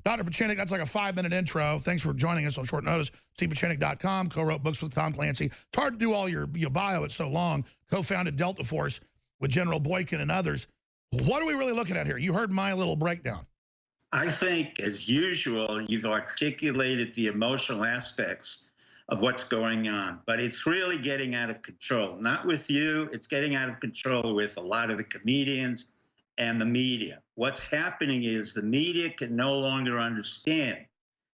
Dr. Pieczenik, that's like a 5-minute intro. Thanks for joining us on short notice. Pieczenik.com, co-wrote books with Tom Clancy. It's hard to do all your bio. It's so long. Co-founded Delta Force with General Boykin and others. What are we really looking at here? You heard my little breakdown. I think, as usual, you've articulated the emotional aspects of what's going on, but it's really getting out of control. Not with you, it's getting out of control with a lot of the comedians and the media. What's happening is the media can no longer understand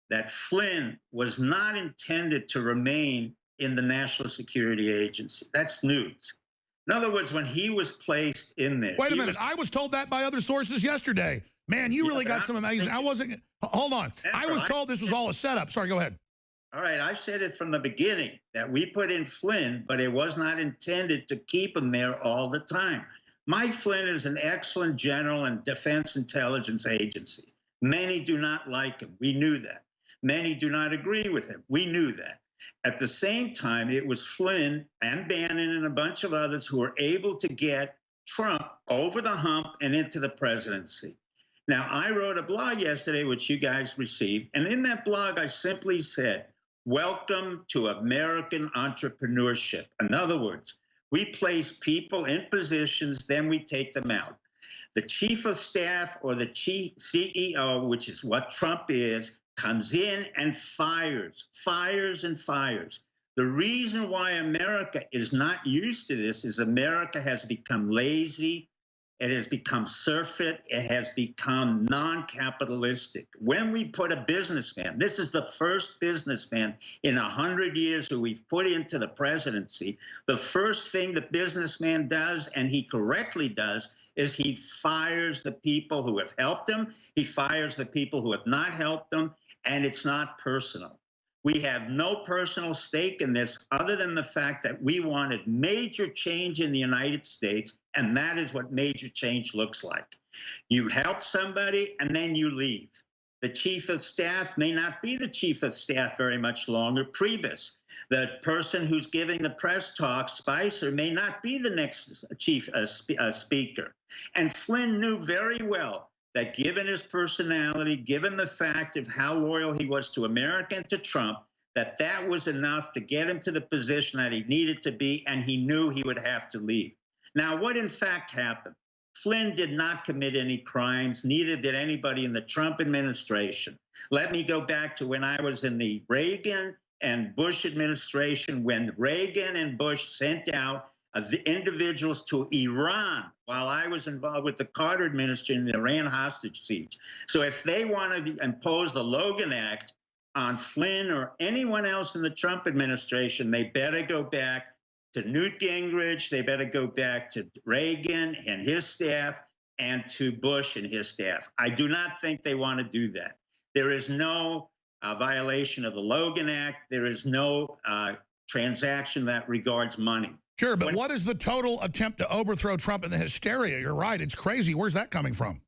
that Flynn was not intended to remain in the National Security Agency. That's news. In other words, when he was placed in there. Wait a minute. I was told that by other sources yesterday. Man, you really got some amazing. I wasn't. Hold on. I was told this was all a setup. Sorry, go ahead. All right. I said it from the beginning that we put in Flynn, but it was not intended to keep him there all the time. Mike Flynn is an excellent general in Defense Intelligence Agency. Many do not like him. We knew that. Many do not agree with him. We knew that. At the same time, it was Flynn and Bannon and a bunch of others who were able to get Trump over the hump and into the presidency. Now, I wrote a blog yesterday, which you guys received, and in that blog, I simply said, welcome to American entrepreneurship. In other words, we place people in positions, then we take them out. The chief of staff or the chief CEO, which is what Trump is, comes in and fires and fires. The reason why America is not used to this is America has become lazy. It has become surfeit. It has become non-capitalistic. When we put a businessman, this is the first businessman in 100 years who we've put into the presidency, the first thing the businessman does, and he correctly does, is he fires the people who have helped him. He fires the people who have not helped him, and it's not personal. We have no personal stake in this other than the fact that we wanted major change in the United States, and that is what major change looks like. You help somebody, and then you leave. The chief of staff may not be the chief of staff very much longer, Priebus. The person who's giving the press talk, Spicer, may not be the next chief speaker. And Flynn knew very well that given his personality, given the fact of how loyal he was to America and to Trump, that that was enough to get him to the position that he needed to be, and he knew he would have to leave. Now, what in fact happened? Flynn did not commit any crimes, neither did anybody in the Trump administration. Let me go back to when I was in the Reagan and Bush administration, when Reagan and Bush sent out the individuals to Iran while I was involved with the Carter administration in the Iran hostage siege. So if they wanted to impose the Logan Act on Flynn or anyone else in the Trump administration, they better go back to Newt Gingrich, they better go back to Reagan and his staff, and to Bush and his staff. I do not think they want to do that. There is no violation of the Logan Act. There is no transaction that regards money. Sure, but what is the total attempt to overthrow Trump and the hysteria? You're right, it's crazy. Where's that coming from?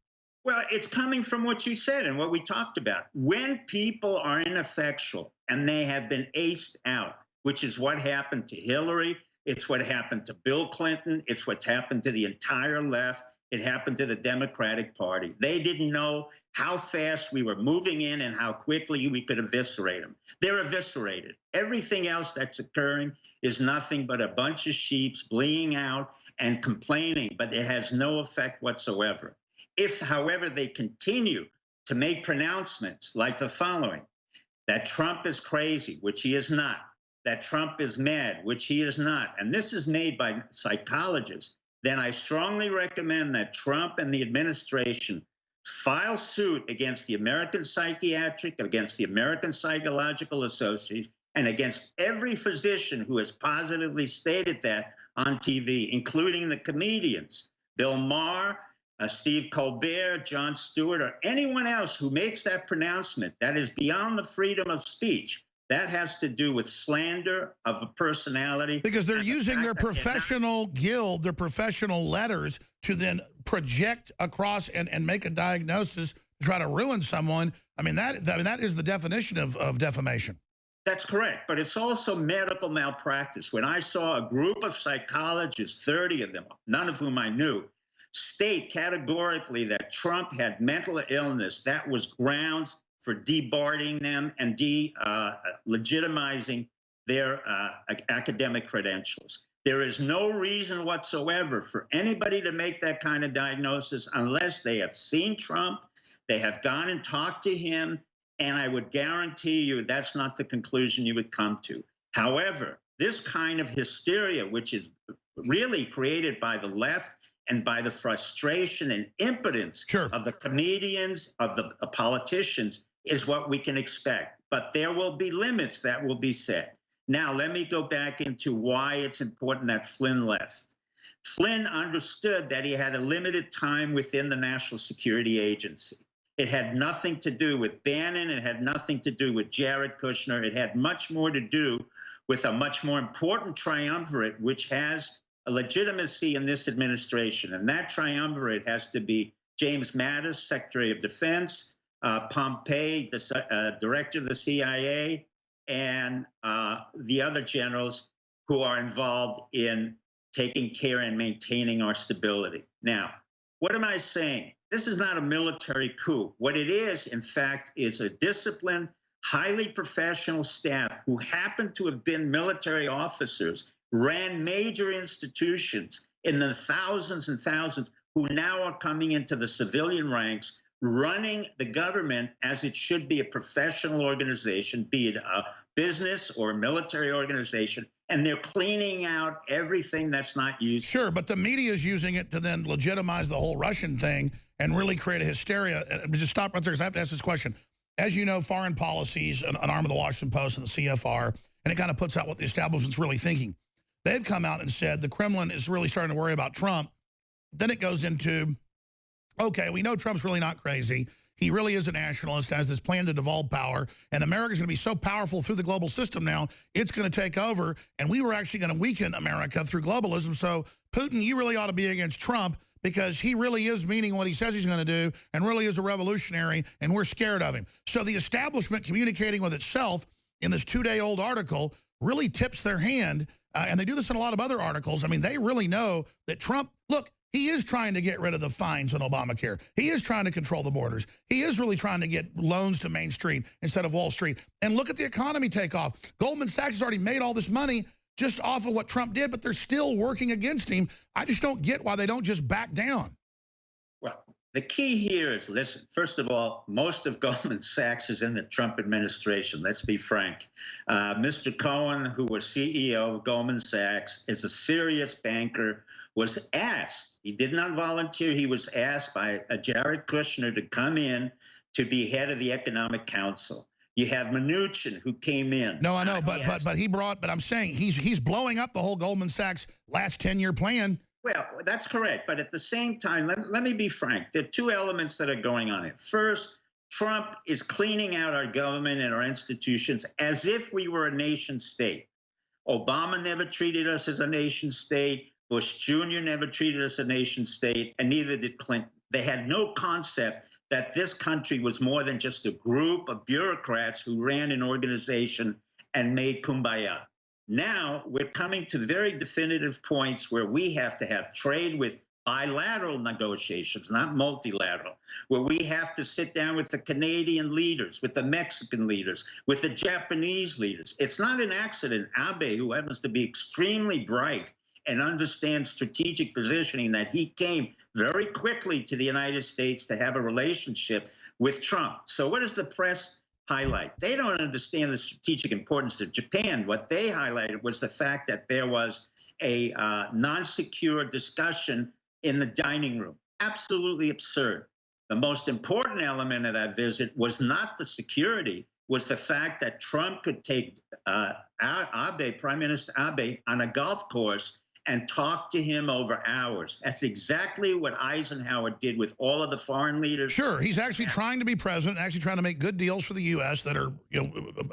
Well, it's coming from what you said and what we talked about. When people are ineffectual and they have been aced out, which is what happened to Hillary, it's what happened to Bill Clinton, it's what's happened to the entire left, it happened to the Democratic Party. They didn't know how fast we were moving in and how quickly we could eviscerate them. They're eviscerated. Everything else that's occurring is nothing but a bunch of sheeps bleeing out and complaining, but it has no effect whatsoever. If, however, they continue to make pronouncements like the following, that Trump is crazy, which he is not, that Trump is mad, which he is not, and this is made by psychologists, then I strongly recommend that Trump and the administration file suit against the American Psychiatric, against the American Psychological Association, and against every physician who has positively stated that on TV, including the comedians, Bill Maher, Steve Colbert, Jon Stewart, or anyone else who makes that pronouncement. That is beyond the freedom of speech. That has to do with slander of a personality. Because they're using their professional guild, their professional letters to then project across and make a diagnosis to try to ruin someone. I mean, that is the definition of defamation. That's correct, but it's also medical malpractice. When I saw a group of psychologists, 30 of them, none of whom I knew, state categorically that Trump had mental illness, that was grounds for debarring them and legitimizing their academic credentials. There is no reason whatsoever for anybody to make that kind of diagnosis unless they have seen Trump, they have gone and talked to him, and I would guarantee you that's not the conclusion you would come to. However, this kind of hysteria, which is really created by the left and by the frustration and impotence of the comedians, of the politicians, is what we can expect. But there will be limits that will be set. Now, let me go back into why it's important that Flynn left. Flynn understood that he had a limited time within the National Security Agency. It had nothing to do with Bannon. It had nothing to do with Jared Kushner. It had much more to do with a much more important triumvirate, which has a legitimacy in this administration. And that triumvirate has to be James Mattis, Secretary of Defense, Pompeo, the director of the CIA, and the other generals who are involved in taking care and maintaining our stability. Now, what am I saying? This is not a military coup. What it is, in fact, is a disciplined, highly professional staff who happen to have been military officers, ran major institutions in the thousands and thousands, who now are coming into the civilian ranks, running the government as it should be, a professional organization, be it a business or a military organization, and they're cleaning out everything that's not used. Sure, but the media is using it to then legitimize the whole Russian thing and really create a hysteria. Just stop right there, because I have to ask this question. As you know, foreign policies, an arm of the Washington Post and the CFR, and it kind of puts out what the establishment's really thinking. They've come out and said the Kremlin is really starting to worry about Trump. Then it goes into, okay, we know Trump's really not crazy. He really is a nationalist, has this plan to devolve power, and America's going to be so powerful through the global system now, it's going to take over, and we were actually going to weaken America through globalism. So, Putin, you really ought to be against Trump, because he really is meaning what he says he's going to do and really is a revolutionary, and we're scared of him. So the establishment communicating with itself in this 2-day-old article really tips their hand, and they do this in a lot of other articles. I mean, they really know that Trump, look, he is trying to get rid of the fines on Obamacare. He is trying to control the borders. He is really trying to get loans to Main Street instead of Wall Street. And look at the economy take off. Goldman Sachs has already made all this money just off of what Trump did, but they're still working against him. I just don't get why they don't just back down. Well, the key here is, listen, first of all, most of Goldman Sachs is in the Trump administration. Let's be frank. Mr. Cohen, who was CEO of Goldman Sachs, is a serious banker, was asked, he did not volunteer, he was asked by Jared Kushner to come in to be head of the Economic Council. You have Mnuchin, who came in. No, I know, but I'm saying he's blowing up the whole Goldman Sachs last 10-year plan. Well, that's correct. But at the same time, let me be frank. There are two elements that are going on here. First, Trump is cleaning out our government and our institutions as if we were a nation state. Obama never treated us as a nation state. Bush Jr. never treated us as a nation state, and neither did Clinton. They had no concept that this country was more than just a group of bureaucrats who ran an organization and made kumbaya. Now we're coming to very definitive points where we have to have trade with bilateral negotiations, not multilateral, where we have to sit down with the Canadian leaders, with the Mexican leaders, with the Japanese leaders. It's not an accident Abe, who happens to be extremely bright and understands strategic positioning, that he came very quickly to the United States to have a relationship with Trump. So what does the press highlight? They don't understand the strategic importance of Japan. What they highlighted was the fact that there was a non-secure discussion in the dining room. Absolutely absurd. The most important element of that visit was not the security, was the fact that Trump could take Abe, Prime Minister Abe, on a golf course and talk to him over hours. That's exactly what Eisenhower did with all of the foreign leaders. Sure, he's actually trying to be president, actually trying to make good deals for the U.S. that are,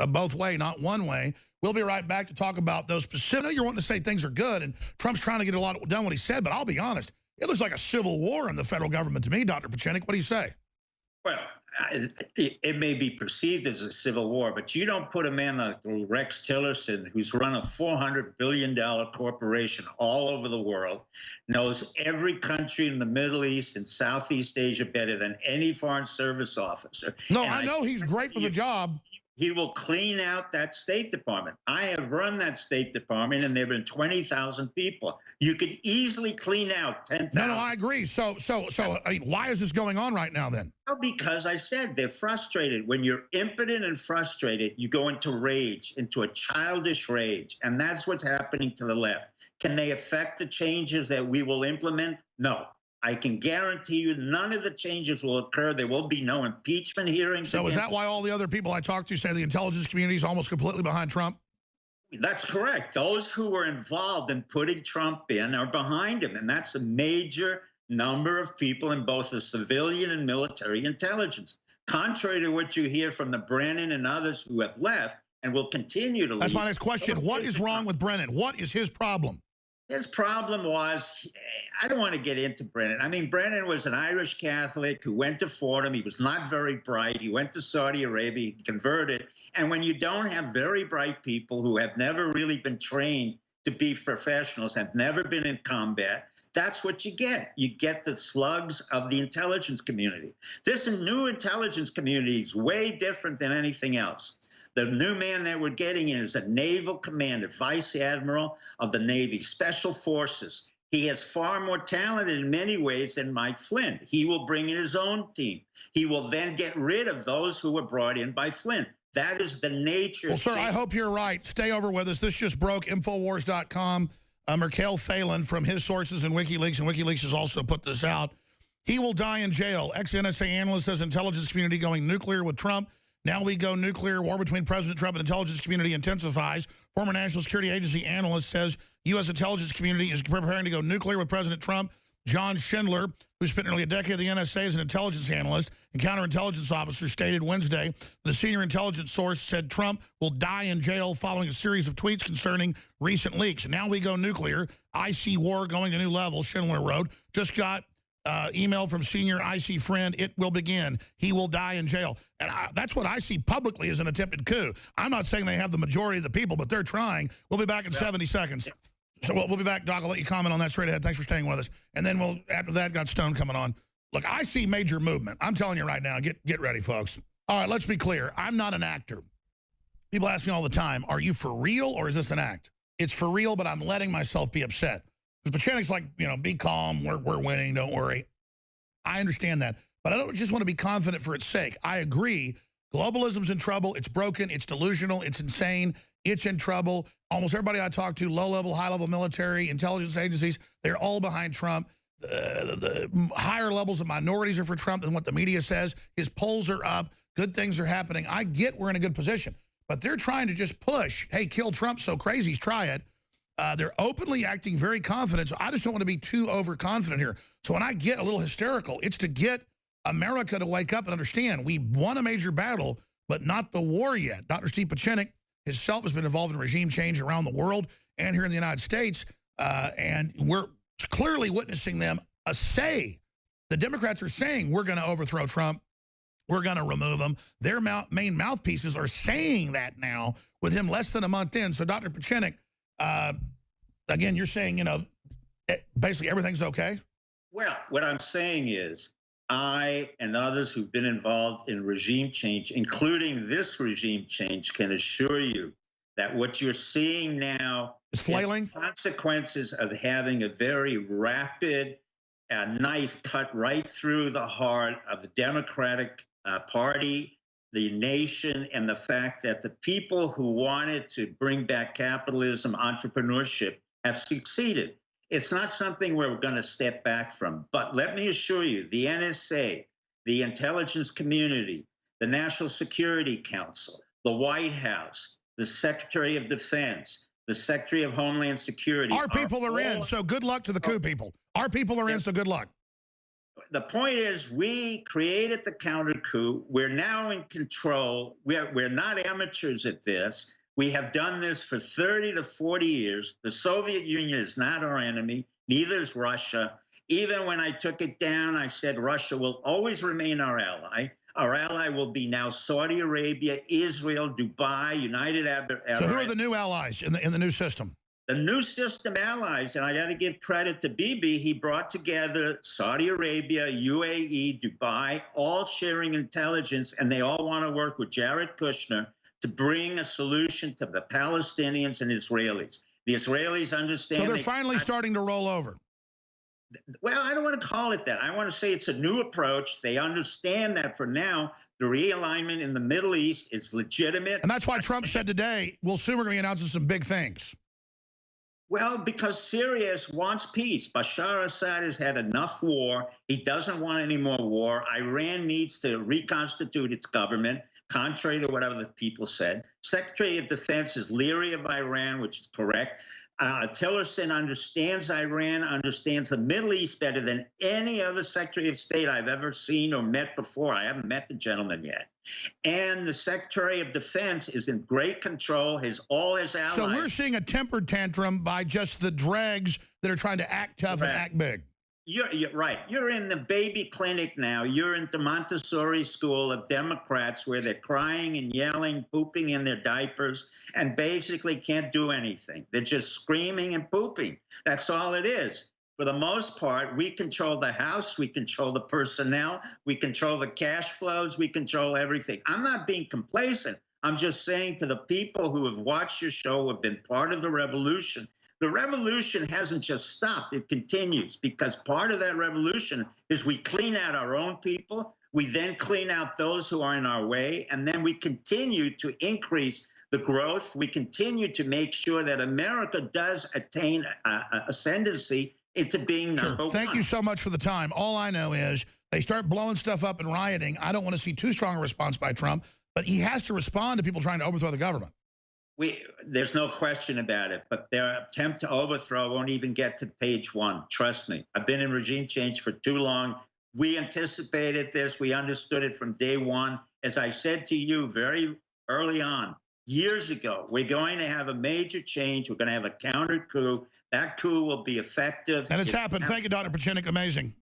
both way, not one way. We'll be right back to talk about those specific. I know you're wanting to say things are good, and Trump's trying to get a lot done what he said, but I'll be honest, it looks like a civil war in the federal government to me, Dr. Pieczenik. What do you say? Well, it may be perceived as a civil war, but you don't put a man like Rex Tillerson, who's run a $400 billion corporation all over the world, knows every country in the Middle East and Southeast Asia better than any Foreign Service officer. No, And I know he's great for the job. He will clean out that State Department. I have run that State Department, and there have been 20,000 people. You could easily clean out 10,000. No, I agree. So, I mean, why is this going on right now then? Well, because I said they're frustrated. When you're impotent and frustrated, you go into rage, into a childish rage. And that's what's happening to the left. Can they affect the changes that we will implement? No. I can guarantee you none of the changes will occur. There will be no impeachment hearings. So is that why all the other people I talked to say the intelligence community is almost completely behind Trump? That's correct. Those who were involved in putting Trump in are behind him. And that's a major number of people in both the civilian and military intelligence. Contrary to what you hear from the Brennan and others who have left and will continue to leave. That's my next question. What is wrong with Brennan? What is his problem? His problem was, I don't want to get into Brennan. I mean, Brennan was an Irish Catholic who went to Fordham. He was not very bright. He went to Saudi Arabia, he converted. And when you don't have very bright people who have never really been trained to be professionals, have never been in combat, that's what you get. You get the slugs of the intelligence community. This new intelligence community is way different than anything else. The new man that we're getting in is a naval commander, vice admiral of the Navy, Special Forces. He has far more talent in many ways than Mike Flynn. He will bring in his own team. He will then get rid of those who were brought in by Flynn. That is the nature. Well, sir, I hope you're right. Stay over with us. This just broke, Infowars.com. Mikhail Phelan from his sources in WikiLeaks, and WikiLeaks has also put this out. He will die in jail. Ex-NSA analyst says intelligence community going nuclear with Trump. Now we go nuclear. War between President Trump and intelligence community intensifies. Former National Security Agency analyst says U.S. intelligence community is preparing to go nuclear with President Trump. John Schindler, who spent nearly a decade at the NSA as an intelligence analyst and counterintelligence officer, stated Wednesday the senior intelligence source said Trump will die in jail following a series of tweets concerning recent leaks. Now we go nuclear. I see war going to new levels, Schindler wrote. Just got email from senior IC friend, it will begin. He will die in jail. And that's what I see publicly as an attempted coup. I'm not saying they have the majority of the people, but they're trying. We'll be back in 70 seconds. So we'll be back, Doc. I'll let you comment on that straight ahead. Thanks for staying with us. And then we'll, after that, got Stone coming on. Look, I see major movement. I'm telling you right now, get ready, folks. All right, let's be clear. I'm not an actor. People ask me all the time, are you for real or is this an act? It's for real, but I'm letting myself be upset. Because Pieczenik's like, you know, be calm, we're winning, don't worry. I understand that. But I don't just want to be confident for its sake. I agree. Globalism's in trouble. It's broken. It's delusional. It's insane. It's in trouble. Almost everybody I talk to, low-level, high-level military, intelligence agencies, they're all behind Trump. The higher levels of minorities are for Trump than what the media says. His polls are up. Good things are happening. I get we're in a good position. But they're trying to just push, hey, kill Trump so crazies, try it. They're openly acting very confident, so I just don't want to be too overconfident here. So when I get a little hysterical, it's to get America to wake up and understand we won a major battle, but not the war yet. Dr. Steve Pieczenik himself has been involved in regime change around the world and here in the United States, and we're clearly witnessing them say. The Democrats are saying we're going to overthrow Trump. We're going to remove him. Their main mouthpieces are saying that now with him less than a month in. So, Dr. Pieczenik, again, you're saying, you know, basically everything's okay? Well, what I'm saying is I and others who've been involved in regime change, including this regime change, can assure you that what you're seeing now is flailing. Is consequences of having a very rapid knife cut right through the heart of the Democratic Party, the nation, and the fact that the people who wanted to bring back capitalism, entrepreneurship, have succeeded. It's not something we're going to step back from. But let me assure you, the NSA, the intelligence community, the National Security Council, the White House, the Secretary of Defense, the Secretary of Homeland Security. Our people are in, so good luck to the coup people. Our people are in, so good luck. The point is, we created the counter coup. We're now in control. We're not amateurs at this. We have done this for 30 to 40 years. The Soviet Union is not our enemy. Neither is Russia. Even when I took it down, I said Russia will always remain our ally. Our ally will be now Saudi Arabia, Israel, Dubai, United Arab Emirates. So who are the new allies in the new system? The new system allies, and I got to give credit to Bibi, he brought together Saudi Arabia, UAE, Dubai, all sharing intelligence, and they all want to work with Jared Kushner to bring a solution to the Palestinians and Israelis. The Israelis understand. So they're finally starting to roll over. Well, I don't want to call it that. I want to say it's a new approach. They understand that for now, the realignment in the Middle East is legitimate. And that's why Trump said today, we'll soon be announcing some big things. Well, because Syria wants peace. Bashar Assad has had enough war. He doesn't want any more war. Iran needs to reconstitute its government, contrary to what other people said. Secretary of Defense is leery of Iran, which is correct. Tillerson understands Iran, understands the Middle East better than any other Secretary of State I've ever seen or met before. I haven't met the gentleman yet. And the Secretary of Defense is in great control, all his allies. So we're seeing a tempered tantrum by just the dregs that are trying to act tough and act big. You're right. You're in the baby clinic now. You're in the Montessori school of Democrats where they're crying and yelling, pooping in their diapers, and basically can't do anything. They're just screaming and pooping. That's all it is. For the most part, we control the House, we control the personnel, we control the cash flows, we control everything. I'm not being complacent. I'm just saying to the people who have watched your show, who have been part of the revolution hasn't just stopped, it continues, because part of that revolution is we clean out our own people, we then clean out those who are in our way, and then we continue to increase the growth. We continue to make sure that America does attain ascendancy into being number one. Thank you so much for the time. All I know is they start blowing stuff up and rioting. I don't want to see too strong a response by Trump, but he has to respond to people trying to overthrow the government. There's no question about it, but their attempt to overthrow won't even get to page one. Trust me. I've been in regime change for too long. We anticipated this. We understood it from day one. As I said to you very early on, years ago, we're going to have a major change. We're going to have a counter coup. That coup will be effective. And it's happened. Thank you, Dr. Pieczenik. Amazing.